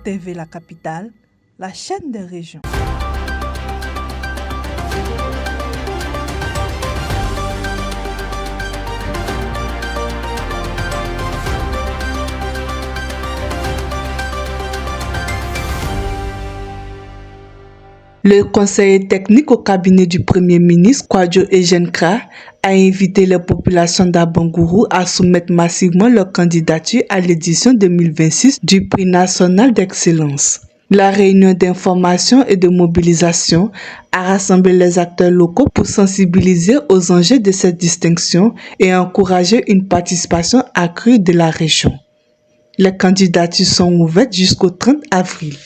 TV La Capitale, la chaîne des régions. Le conseiller technique au cabinet du Premier ministre, Kwadjo Ejenkra, a invité les populations d'Abangourou à soumettre massivement leur candidature à l'édition 2026 du Prix national d'excellence. La réunion d'information et de mobilisation a rassemblé les acteurs locaux pour sensibiliser aux enjeux de cette distinction et encourager une participation accrue de la région. Les candidatures sont ouvertes jusqu'au 30 avril.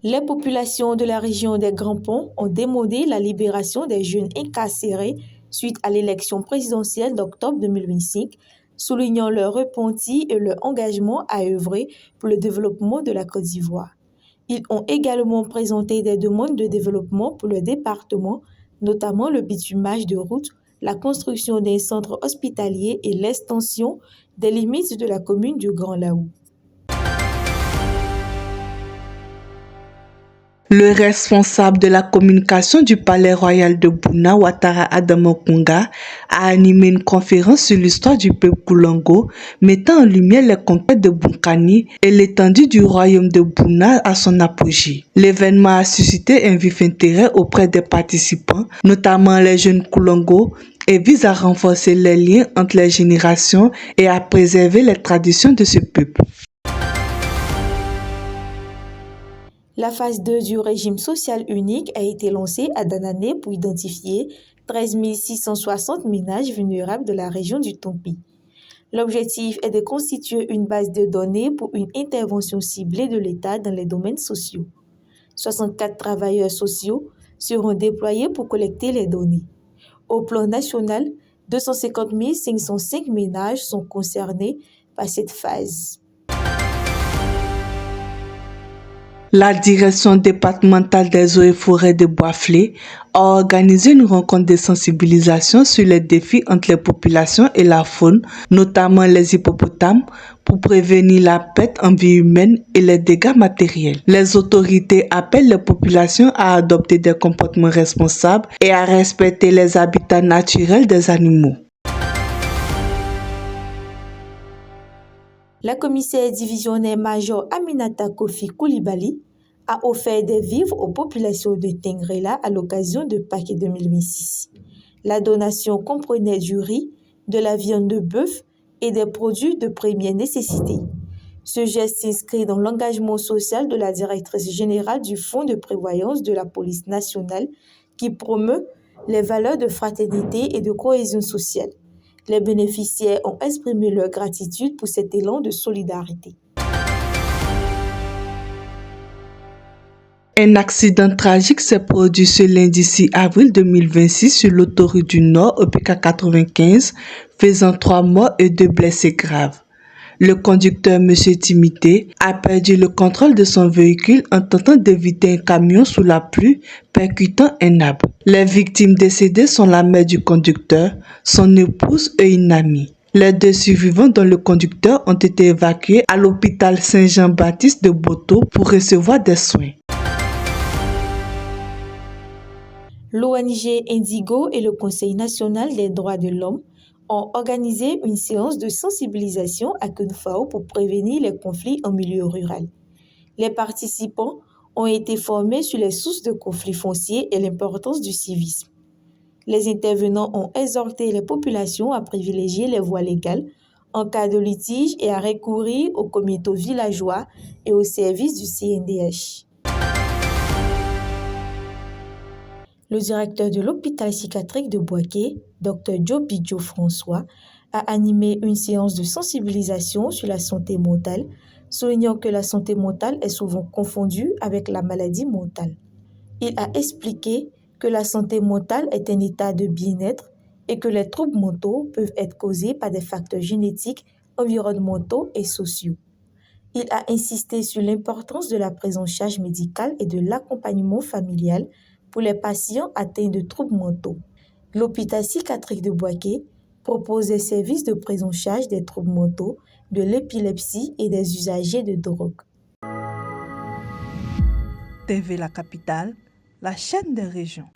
Les populations de la région des Grands Ponts ont demandé la libération des jeunes incarcérés suite à l'élection présidentielle d'octobre 2025, soulignant leur repenti et leur engagement à œuvrer pour le développement de la Côte d'Ivoire. Ils ont également présenté des demandes de développement pour le département, notamment le bitumage de routes, la construction d'un centre hospitalier et l'extension des limites de la commune du Grand Laou. Le responsable de la communication du Palais Royal de Bouna, Ouattara Adama Konga, a animé une conférence sur l'histoire du peuple Koulango, mettant en lumière les conquêtes de Boukani et l'étendue du royaume de Bouna à son apogée. L'événement a suscité un vif intérêt auprès des participants, notamment les jeunes Koulango, et vise à renforcer les liens entre les générations et à préserver les traditions de ce peuple. La phase 2 du régime social unique a été lancée à Danané pour identifier 13 660 ménages vulnérables de la région du Tompi. L'objectif est de constituer une base de données pour une intervention ciblée de l'État dans les domaines sociaux. 64 travailleurs sociaux seront déployés pour collecter les données. Au plan national, 250 505 ménages sont concernés par cette phase. La direction départementale des eaux et forêts de Boisflé a organisé une rencontre de sensibilisation sur les défis entre les populations et la faune, notamment les hippopotames, pour prévenir la perte en vie humaine et les dégâts matériels. Les autorités appellent les populations à adopter des comportements responsables et à respecter les habitats naturels des animaux. La commissaire divisionnaire-major Aminata Kofi Koulibaly a offert des vivres aux populations de Tengrela à l'occasion de Pâques 2026. La donation comprenait du riz, de la viande de bœuf et des produits de première nécessité. Ce geste s'inscrit dans l'engagement social de la directrice générale du Fonds de prévoyance de la police nationale qui promeut les valeurs de fraternité et de cohésion sociale. Les bénéficiaires ont exprimé leur gratitude pour cet élan de solidarité. Un accident tragique s'est produit ce lundi 6 avril 2026 sur l'autoroute du Nord au PK 95, faisant 3 morts et 2 blessés graves. Le conducteur, M. Timité, a perdu le contrôle de son véhicule en tentant d'éviter un camion sous la pluie, percutant un arbre. Les victimes décédées sont la mère du conducteur, son épouse et une amie. Les 2 survivants, dont le conducteur, ont été évacués à l'hôpital Saint-Jean-Baptiste de Boto pour recevoir des soins. L'ONG Indigo et le Conseil national des droits de l'homme ont organisé une séance de sensibilisation à Kunfao pour prévenir les conflits en milieu rural. Les participants ont été formés sur les sources de conflits fonciers et l'importance du civisme. Les intervenants ont exhorté les populations à privilégier les voies légales en cas de litige et à recourir aux comités villageois et aux services du CNDH. Le directeur de l'hôpital psychiatrique de Boaké, Dr Djobidjo François, a animé une séance de sensibilisation sur la santé mentale, soulignant que la santé mentale est souvent confondue avec la maladie mentale. Il a expliqué que la santé mentale est un état de bien-être et que les troubles mentaux peuvent être causés par des facteurs génétiques, environnementaux et sociaux. Il a insisté sur l'importance de la prise en charge médicale et de l'accompagnement familial pour les patients atteints de troubles mentaux. L'hôpital psychiatrique de Boaké propose des services de prise en charge des troubles mentaux, de l'épilepsie et des usagers de drogue. TV La Capitale, la chaîne des régions.